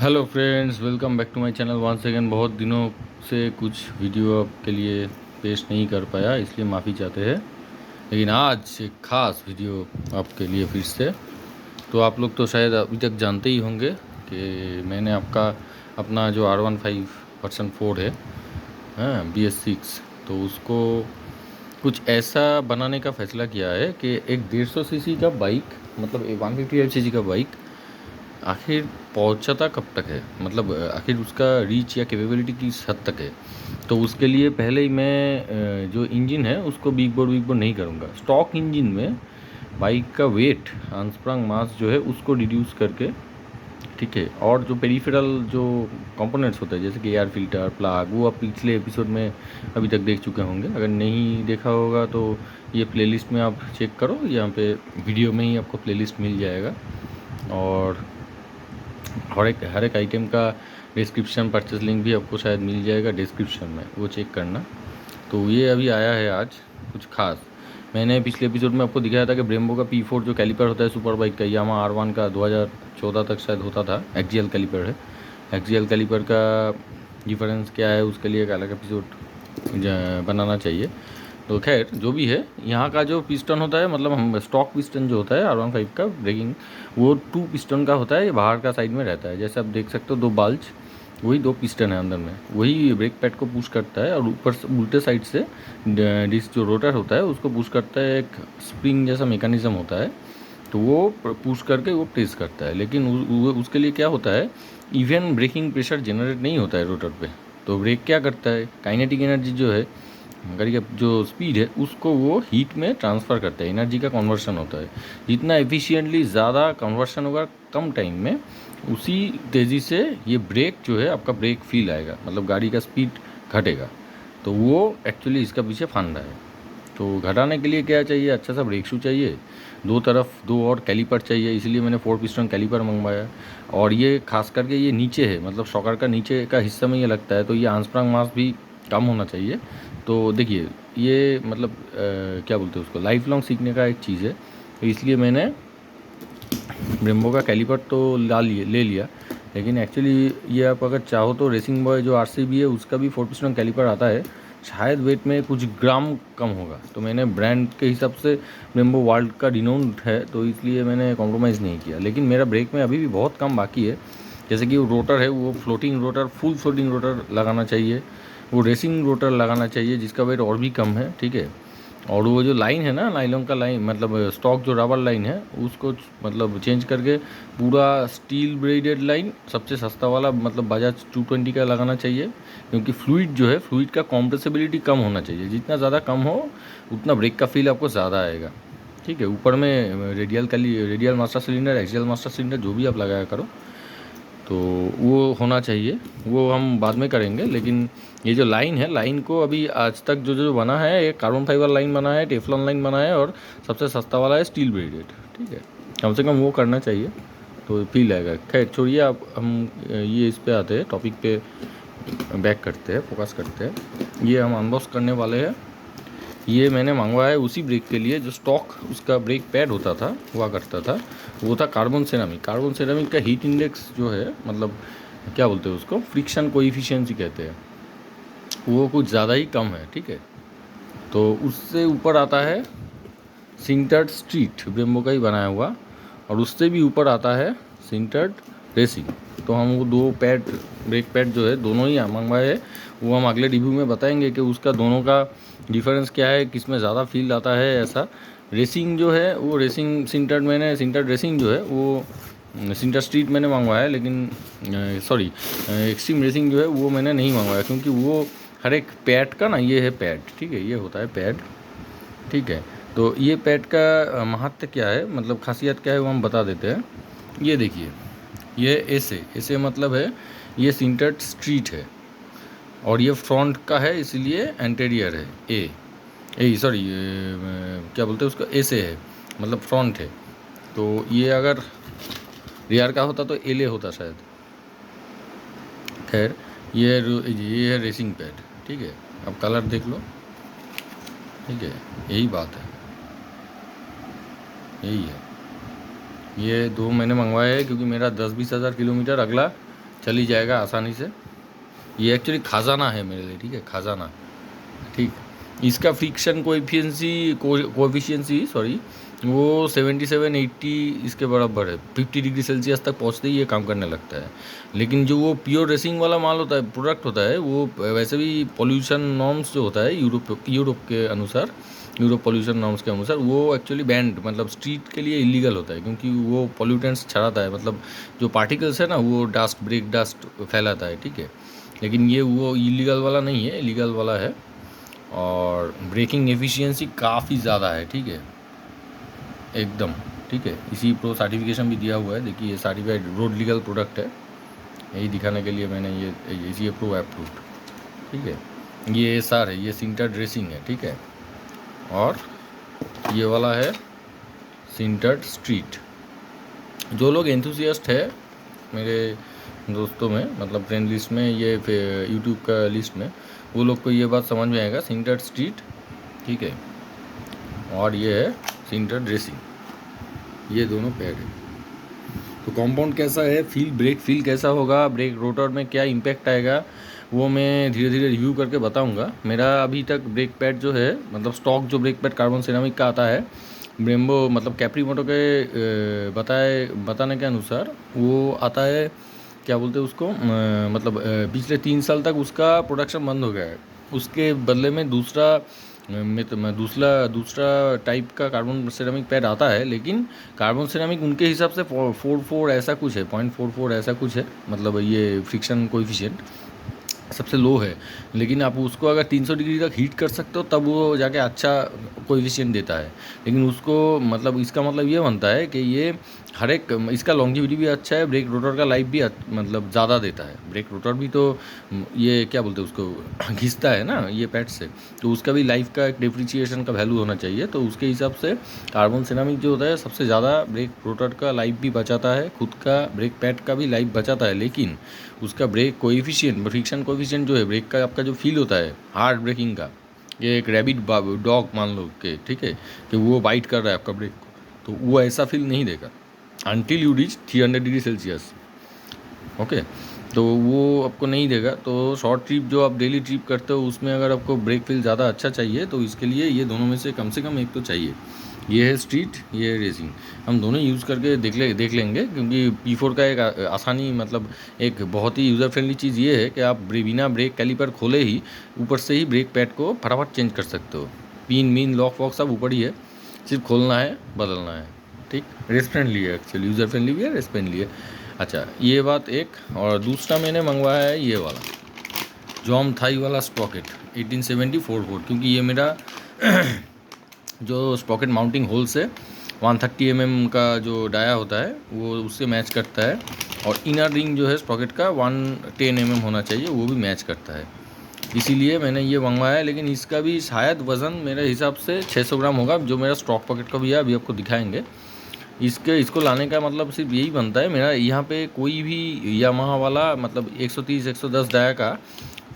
Hello friends, welcome back to my channel once again. बहुत दिनों से कुछ वीडियो आपके लिए पेश नहीं कर पाया, इसलिए माफ़ी चाहते हैं। लेकिन आज एक ख़ास वीडियो आपके लिए फिर से। तो आप लोग तो शायद अभी तक जानते ही होंगे कि मैंने अपना जो R15 वर्सन 4 है, हाँ BS6, तो उसको कुछ ऐसा बनाने का फ़ैसला किया है कि एक 150 सीसी का बाइक, मतलब 155 सीसी का बाइक आखिर पहुंचता कब तक है, मतलब आखिर उसका रीच या कैपेबिलिटी किस हद तक है। तो उसके लिए पहले ही मैं जो इंजन है उसको बिग बोर्ड नहीं करूँगा। स्टॉक इंजन में बाइक का वेट, अनस्प्रंग मास जो है उसको रिड्यूस करके, ठीक है, और जो पेरिफेरल जो कंपोनेंट्स होते हैं जैसे कि एयर फिल्टर, प्लग, वो आप पिछले एपिसोड में अभी तक देख चुके होंगे। अगर नहीं देखा होगा तो ये प्लेलिस्ट में आप चेक करो, यहाँ पे वीडियो में ही आपको प्लेलिस्ट मिल जाएगा। और हर एक आइटम का डिस्क्रिप्शन, परचेस लिंक भी आपको शायद मिल जाएगा डिस्क्रिप्शन में, वो चेक करना। तो ये अभी आया है आज कुछ खास। मैंने पिछले एपिसोड में आपको दिखाया था कि ब्रेम्बो का P4 जो कैलिपर होता है सुपर बाइक का, यामा R1 का 2014 तक शायद होता था, एक्जियल कैलिपर है। एक्जियल कैलिपर का डिफरेंस क्या है उसके लिए एक अलग एपिसोड बनाना चाहिए। तो खैर जो भी है, यहाँ का जो पिस्टन होता है, मतलब हम स्टॉक पिस्टन जो होता है R15 का ब्रेकिंग, वो 2 पिस्टन का होता है। ये बाहर का साइड में रहता है, जैसे आप देख सकते हो 2 बाल्ज, वही 2 पिस्टन है अंदर में, वही ब्रेक पैड को पुश करता है। और ऊपर से उल्टे साइड से डिस्क जो रोटर होता है उसको पुश करता है, एक स्प्रिंग जैसा मेकानिज़म होता है, तो वो पुश करके वो प्रेस करता है। लेकिन उसके लिए क्या होता है, इवन ब्रेकिंग प्रेशर जनरेट नहीं होता है रोटर पे। तो ब्रेक क्या करता है, काइनेटिक एनर्जी जो है, गाड़ी का जो स्पीड है उसको वो हीट में ट्रांसफ़र करता है, एनर्जी का कन्वर्शन होता है। जितना एफिशिएंटली ज़्यादा कन्वर्शन होगा कम टाइम में, उसी तेज़ी से ये ब्रेक जो है आपका ब्रेक फील आएगा, मतलब गाड़ी का स्पीड घटेगा। तो वो एक्चुअली इसका पीछे फंडा है। तो घटाने के लिए क्या चाहिए, अच्छा सा ब्रेक शू चाहिए, 2 तरफ 2 और कैलिपर चाहिए, इसलिए मैंने 4 पिस्टन कैलिपर मंगवाया। और ये खास करके ये नीचे है, मतलब शॉकर का नीचे का हिस्सा में ये लगता है, तो ये आंसप्रांग मास भी कम होना चाहिए। तो देखिए ये मतलब क्या बोलते हैं उसको, लाइफ लॉन्ग सीखने का एक चीज़ है। तो इसलिए मैंने ब्रेम्बो का कैलिपर तो ले लिया। लेकिन एक्चुअली ये आप अगर चाहो तो रेसिंग बॉय जो RCB है उसका भी 4 पिस्टन कैलिपर आता है, शायद वेट में कुछ ग्राम कम होगा। तो मैंने ब्रांड के हिसाब से, ब्रेम्बो वर्ल्ड का रिनाउंड है तो इसलिए मैंने कॉम्प्रोमाइज़ नहीं किया। लेकिन मेरा ब्रेक में अभी भी बहुत कम बाकी है। जैसे कि वो रोटर है, वो floating rotor, full floating rotor लगाना चाहिए, वो रेसिंग रोटर लगाना चाहिए जिसका वेट और भी कम है, ठीक है। और वो जो लाइन है ना, नायलॉन का लाइन, मतलब स्टॉक जो रबर लाइन है उसको मतलब चेंज करके पूरा स्टील ब्रेडेड लाइन, सबसे सस्ता वाला, मतलब बजाज 220 का लगाना चाहिए। क्योंकि फ्लूइड जो है, फ्लूइड का कॉम्प्रेसिबिलिटी कम होना चाहिए, जितना ज़्यादा कम हो उतना ब्रेक का फील आपको ज़्यादा आएगा, ठीक है। ऊपर में radial master cylinder, axial master cylinder, जो भी आप लगाया करो, तो वो होना चाहिए। वो हम बाद में करेंगे। लेकिन ये जो लाइन है, लाइन को अभी आज तक जो जो बना है, एक कार्बन फाइबर लाइन बना है, टेफ्लॉन लाइन बना है, और सबसे सस्ता वाला है स्टील ब्रेडेड, ठीक है। कम से कम वो करना चाहिए तो फील आएगा। खैर छोड़िए, आप हम ये इस पे आते हैं, टॉपिक पे बैक करते हैं, फोकस करते हैं। ये हम अनबॉक्स करने वाले हैं। ये मैंने मंगवाया है उसी ब्रेक के लिए जो स्टॉक उसका ब्रेक पैड हुआ करता था, वो था कार्बन सेरामिक। कार्बन सेरामिक का हीट इंडेक्स जो है, मतलब क्या बोलते हैं उसको, फ्रिक्शन कोएफिशिएंसी कहते हैं, वो कुछ ज़्यादा ही कम है, ठीक है। तो उससे ऊपर आता है सिंटर्ड स्ट्रीट, ब्रेम्बो का ही बनाया हुआ, और उससे भी ऊपर आता है सिंटर्ड रेसिंग। तो हम वो 2 पैड, ब्रेक पैड जो है दोनों ही मंगवाए हैं। वो हम अगले रिव्यू में बताएंगे कि उसका दोनों का डिफरेंस क्या है, किस में ज़्यादा फील आता है। ऐसा रेसिंग जो है वो रेसिंग सिंटर्ड रेसिंग जो है वो सिंटर स्ट्रीट मैंने मंगवाया है, लेकिन सॉरी, एक्सट्रीम रेसिंग जो है वो मैंने नहीं मंगवाया, क्योंकि वो हर एक पैड का ना, ये है पैड, ठीक है, ये होता है पैड, ठीक है। तो ये पैड का महत्व क्या है, मतलब खासियत क्या है, वो हम बता देते हैं। ये देखिए, ये ऐसे मतलब है, ये सिंटर्ड स्ट्रीट है, और ये फ्रंट का है इसलिए एंटेरियर है, सॉरी, क्या बोलते हैं उसको, ऐसे है, मतलब फ्रंट है। तो ये अगर रियर का होता तो एले होता शायद। खैर ये है रेसिंग पैड, ठीक है। अब कलर देख लो, ठीक है, यही बात है, यही है। ये 2 मैंने मंगवाए हैं क्योंकि मेरा 10-20 हज़ार किलोमीटर अगला चल ही जाएगा आसानी से। ये एक्चुअली खजाना है मेरे लिए, ठीक है, खजाना, ठीक। इसका फ्रिक्शन कोएफिशिएंसी सॉरी वो 77-80 इसके बराबर है। 50 डिग्री सेल्सियस तक पहुंचते ही ये काम करने लगता है। लेकिन जो वो प्योर रेसिंग वाला माल होता है, प्रोडक्ट होता है, वो वैसे भी पॉल्यूशन नॉर्म्स जो होता है यूरोप के अनुसार, यूरोप पॉल्यूशन नॉर्म्स के अनुसार वो एक्चुअली बैंड, मतलब स्ट्रीट के लिए इलीगल होता है, क्योंकि वो पॉल्यूटेंट्स छड़ाता है, मतलब जो पार्टिकल्स है ना, वो डस्ट, ब्रेक डस्ट फैलाता है, ठीक है। लेकिन ये वो इलीगल वाला नहीं है, लीगल वाला है। और ब्रेकिंग एफिशिएंसी काफ़ी ज़्यादा है, ठीक है, एकदम, ठीक है। इसी प्रो सर्टिफिकेशन भी दिया हुआ है, देखिए ये सर्टिफाइड रोड लीगल प्रोडक्ट है। यही दिखाने के लिए मैंने ये प्रो अप्रूव्ड, ठीक है। ये SR है, ये सिंटर ड्रेसिंग है, ठीक है। और ये वाला है सिंटर्ड स्ट्रीट। जो लोग एंथुसियास्ट है मेरे दोस्तों में, मतलब फ्रेंड लिस्ट में, ये यूट्यूब का लिस्ट में, वो लोग को ये बात समझ में आएगा, सिंटर्ड स्ट्रीट, ठीक है। और ये है सिंटर्ड ड्रेसिंग, ये दोनों पैड है। तो कंपाउंड कैसा है, ब्रेक फील कैसा होगा, ब्रेक रोटर में क्या इम्पैक्ट आएगा, वो मैं धीरे धीरे रिव्यू करके बताऊंगा। मेरा अभी तक ब्रेक पैड जो है, मतलब स्टॉक जो ब्रेक पैड कार्बन सिरेमिक का आता है ब्रेम्बो, मतलब कैप्री मोटो के बताने के अनुसार वो आता है, क्या बोलते हैं उसको, मतलब पिछले 3 साल तक उसका प्रोडक्शन बंद हो गया है। उसके बदले में दूसरा टाइप का कार्बन सिरेमिक पैड आता है, लेकिन कार्बन सिरेमिक उनके हिसाब से 44 ऐसा कुछ है, 0.44 ऐसा कुछ है, मतलब ये फ्रिक्शन कोएफिशिएंट सबसे लो है। लेकिन आप उसको अगर 300 डिग्री तक हीट कर सकते हो तब वो जाके अच्छा कोएफिशिएंट देता है। लेकिन उसको, मतलब इसका मतलब ये बनता है कि ये हर एक, इसका लॉन्जिविटी भी अच्छा है, ब्रेक रोटर का लाइफ भी मतलब ज़्यादा देता है। ब्रेक रोटर भी तो ये क्या बोलते हैं उसको घिसता है ना ये पैड से, तो उसका भी लाइफ का एक डिप्रिसिएशन का वैल्यू होना चाहिए। तो उसके हिसाब से कार्बन सिरेमिक जो होता है सबसे ज़्यादा ब्रेक रोटर का लाइफ भी बचाता है, खुद का ब्रेक पैड का भी लाइफ बचाता है। लेकिन उसका ब्रेक कोएफिशिएंट, फ्रिक्शन कोएफिशिएंट जो है ब्रेक का, आपका जो फील होता है हार्ड ब्रेकिंग का, ये एक रैबिट डॉग मान लो कि, ठीक है, कि वो बाइट कर रहा है आपका ब्रेक को, तो वो ऐसा फील नहीं देगा until you reach 300 degree Celsius, okay. तो वो आपको नहीं देगा। तो शॉर्ट ट्रिप जो आप डेली ट्रिप करते हो उसमें अगर आपको ब्रेक फील ज़्यादा अच्छा चाहिए तो इसके लिए ये दोनों में से कम एक तो चाहिए। ये है स्ट्रीट, ये है रेसिंग, हम दोनों यूज़ करके देख लेंगे, क्योंकि P4 का एक आसानी, मतलब एक बहुत ही यूज़र फ्रेंडली चीज़ ये है कि आप बिना ब्रेक कैलिपर खोले ही ऊपर से ही ब्रेक पैड को फटाफट चेंज कर सकते हो। पिन लॉक वॉक सब ऊपर ही है, सिर्फ खोलना है, बदलना है, ठीक। रेस फ्रेंडली है, एक्चुअली यूज़र फ्रेंडली भी है, रेस फ्रेंडली है। अच्छा, ये बात एक। और दूसरा मैंने मंगवाया है ये वाला जॉम थाई वाला स्प्रॉकेट 1874, क्योंकि ये मेरा जो स्प्रॉकेट माउंटिंग होल से 130 mm का जो डाया होता है वो उससे मैच करता है, और इनर रिंग जो है स्प्रॉकेट का 110 mm होना चाहिए, वो भी मैच करता है, इसीलिए मैंने ये मंगवाया है। लेकिन इसका भी शायद वज़न मेरे हिसाब से 600 ग्राम होगा, जो मेरा स्टॉक पॉकेट का भी है, अभी आपको दिखाएंगे। इसको लाने का मतलब सिर्फ यही बनता है, मेरा यहाँ पे कोई भी यामाहा वाला, मतलब 130-110 डाया का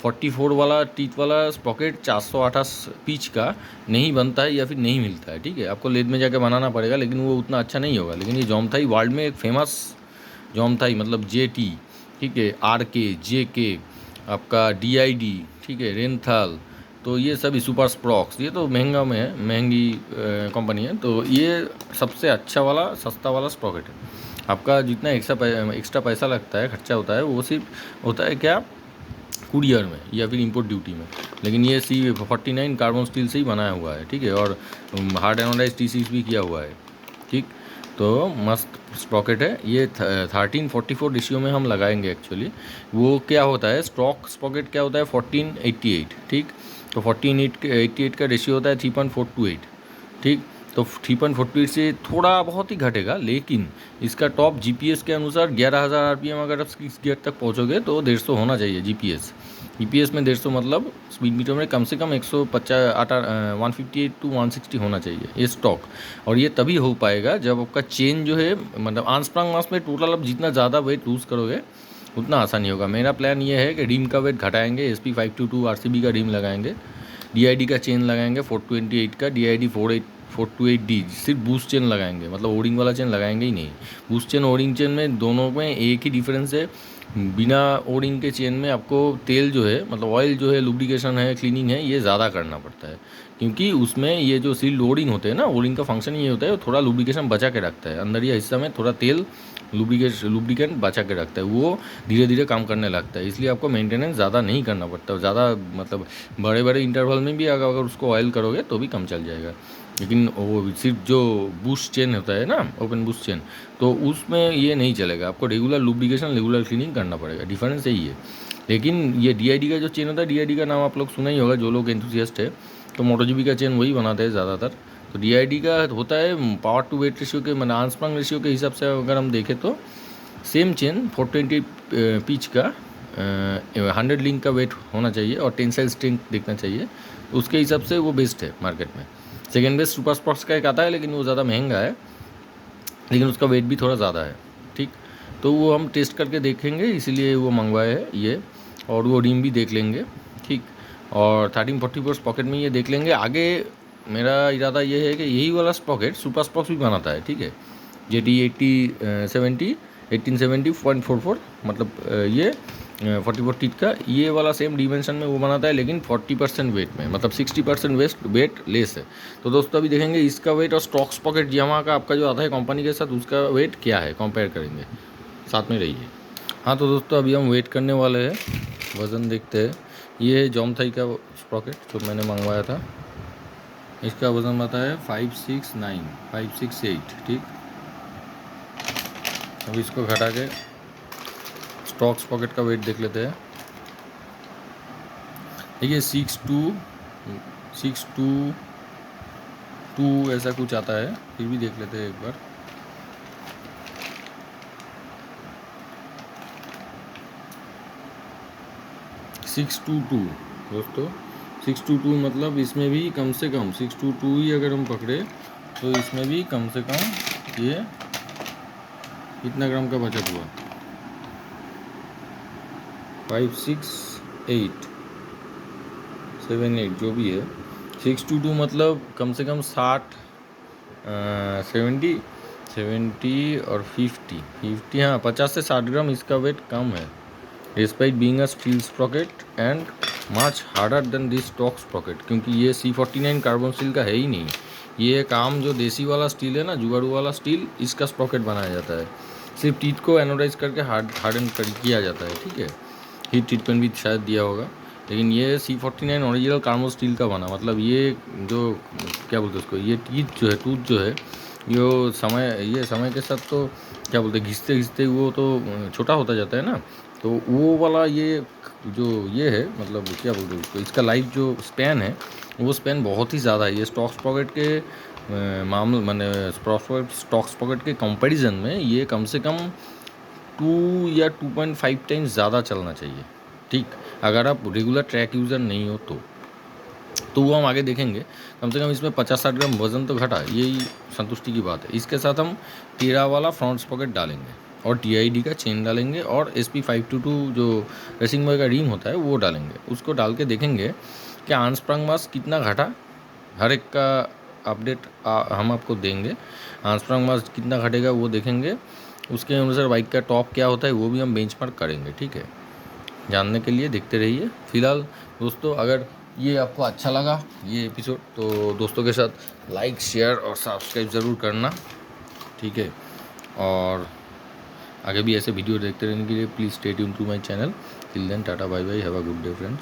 44 वाला टीथ वाला स्प्रॉकेट 428 पिच का नहीं बनता है, या फिर नहीं मिलता है, ठीक है। आपको लेद में जाके बनाना पड़ेगा, लेकिन वो उतना अच्छा नहीं होगा। लेकिन ये जॉमथाई वर्ल्ड में एक फेमस जॉमथाई, मतलब JT, ठीक है, RK, JK, आपका DID, ठीक है, रेनथाल, तो ये सभी सुपर स्प्रॉक्स, ये तो महंगी कंपनी है। तो ये सबसे अच्छा वाला, सस्ता वाला स्प्रॉकेट है। आपका जितना एक्स्ट्रा पैसा लगता है, खर्चा होता है, वो सिर्फ होता है क्या, कुरियर में या फिर इंपोर्ट ड्यूटी में। लेकिन ये C49 कार्बन स्टील से ही बनाया हुआ है, ठीक है, और हार्ड एनोडाइज TCs भी किया हुआ है, ठीक। तो मस्त स्प्रॉकेट है ये। 1344 रेशियो में हम लगाएंगे एक्चुअली। वो क्या होता है, स्प्रॉकेट क्या होता है 1488, ठीक। तो 1488 का रेशियो होता है 3.428, ठीक। तो 3.48 से थोड़ा बहुत ही घटेगा, लेकिन इसका टॉप GPS के अनुसार 11,000 RPM अगर आप 6 गियर तक पहुँचोगे तो 150 होना चाहिए GPS में 150, मतलब स्पीड मीटर में कम से कम 158 to 160 होना चाहिए, ये स्टॉक। और ये तभी हो पाएगा जब आपका चेन जो है, मतलब अनस्प्रंग मास में टोटल आप जितना ज़्यादा वेट लूज़ करोगे उतना आसानी होगा। मेरा प्लान ये है कि रिम का वेट घटाएंगे, SP522 RCB का रिम लगाएंगे, DID का चेन लगाएंगे 428 का, DID 4 to 8D सिर्फ बूस्ट चेन लगाएंगे, मतलब ओडिंग वाला चेन लगाएंगे ही नहीं। बूस्ट चेन ओडिंग चेन में दोनों में एक ही डिफरेंस है, बिना ओडिंग के चेन में आपको तेल जो है, मतलब ऑयल जो है, लुब्रिकेशन है, क्लीनिंग है, ये ज़्यादा करना पड़ता है, क्योंकि उसमें ये जो सील्ड ओडिंग होते हैं ना, ओडिंग का फंक्शन ये होता है थोड़ा लुब्रिकेशन बचा के रखता है, अंदर ये हिस्सा में थोड़ा तेल लुब्रिकेंट बचा के रखता है, वो धीरे धीरे काम करने लगता है, इसलिए आपको मेंटेनेंस ज़्यादा नहीं करना पड़ता, ज़्यादा मतलब बड़े बड़े इंटरवल में भी अगर उसको ऑयल करोगे तो भी कम चल जाएगा। लेकिन वो सिर्फ जो बूस्ट चेन होता है ना, ओपन बूस्ट चेन, तो उसमें ये नहीं चलेगा, आपको रेगुलर लुब्रिकेशन रेगुलर क्लीनिंग करना पड़ेगा, डिफरेंस यही है। लेकिन ये DID का जो चेन होता है, DID का नाम आप लोग सुना ही होगा जो लोग एंथुसियास्ट है, तो MotoGP का चेन वही बनाते हैं ज़्यादातर। तो DID का होता है पावर टू वेट रेशियो के, मतलब आर्मस्ट्रांग रेशियो के हिसाब से अगर हम देखें तो सेम चेन 420 पिच का 100 लिंक का वेट होना चाहिए और टेंसाइल स्ट्रेंथ देखना चाहिए, उसके हिसाब से वो बेस्ट है मार्केट में। सेकेंड बेस्ट सुपर स्पॉक्स का एक आता है, लेकिन वो ज़्यादा महंगा है, लेकिन उसका वेट भी थोड़ा ज़्यादा है, ठीक। तो वो हम टेस्ट करके देखेंगे, इसीलिए वो मंगवाए है ये, और वो रिम भी देख लेंगे, ठीक। और 1340 स्पॉकेट में ये देख लेंगे। आगे मेरा इरादा ये है कि यही वाला स्पॉकेट सुपर स्पॉक्स भी बनाता है, ठीक है, JT 1870.44, मतलब ये 44 टीथ का ये वाला सेम डिमेंशन में वो बनाता है, लेकिन 40% वेट में, मतलब 60% वेट लेस है। तो दोस्तों अभी देखेंगे इसका वेट और स्टॉक स्पॉकेट यामाहा का आपका जो आता है कंपनी के साथ, उसका वेट क्या है, कंपेयर करेंगे, साथ में रहिए। हाँ तो दोस्तों अभी हम वेट करने वाले हैं, वज़न देखते हैं। ये है जॉमथाई का स्पॉकेट जो मैंने मंगवाया था, इसका वज़न आता है 568, ठीक। अब इसको घटा के स्टॉक स्पॉकेट का वेट देख लेते हैं। देखिए 622 ऐसा कुछ आता है, फिर भी देख लेते हैं एक बार। दोस्तों 622 मतलब इसमें भी कम से कम 622 ही अगर हम पकड़े तो इसमें भी कम से कम ये कितना ग्राम का बचत हुआ, 56878 जो भी है। 622 मतलब कम से कम 60 70 और 50 हाँ 50 से 60 ग्राम इसका वेट कम है, despite being a steel Sprocket and much harder than this stock Sprocket, क्योंकि ये C49 कार्बन स्टील का है ही नहीं, ये काम जो देसी वाला स्टील है ना, जुगाड़ू वाला स्टील, इसका स्प्रॉकेट बनाया जाता है, सिर्फ टीथ को एनोडाइज करके हार्डन किया जाता है, ठीक है। हीट ट्रीटमेंट भी शायद दिया होगा, लेकिन ये C49 ओरिजिनल कार्बन स्टील का बना, मतलब ये जो क्या बोलते हैं उसको, ये टीथ जो है, टूथ जो है, ये समय के साथ तो क्या बोलते हैं, घिसते घिसते वो तो छोटा होता जाता है ना, तो वो वाला ये जो ये है, मतलब क्या बोलते हैं उसको, इसका लाइफ जो स्पैन है वो स्पैन बहुत ही ज़्यादा है। ये स्टॉक स्पॉकेट के मामले मैंने स्टॉक स्पॉकेट के कंपैरिजन में ये कम से कम 2 या 2.5 टाइम्स ज़्यादा चलना चाहिए, ठीक, अगर आप रेगुलर ट्रैक यूज़र नहीं हो तो वो हम आगे देखेंगे। कम से कम इसमें 50-60 ग्राम वज़न तो घटा, यही संतुष्टि की बात है। इसके साथ हम 13 वाला फ्रंट स्पॉकेट डालेंगे और TID का चेन डालेंगे और SP522 जो रेसिंग बॉय का रिम होता है वो डालेंगे। उसको डाल के देखेंगे कि आर्मस्ट्रांग मास कितना घटा, हर एक का अपडेट हम आपको देंगे। आर्मस्ट्रांग मास कितना घटेगा वो देखेंगे, उसके अनुसार बाइक का टॉप क्या होता है वो भी हम बेंचमार्क करेंगे, ठीक है। जानने के लिए देखते रहिए। फिलहाल दोस्तों अगर ये आपको अच्छा लगा ये एपिसोड, तो दोस्तों के साथ लाइक शेयर और सब्सक्राइब ज़रूर करना, ठीक है। और आगे भी ऐसे वीडियो देखते रहने के लिए please stay tuned to my channel. Till then tata bye bye, have a good day friends.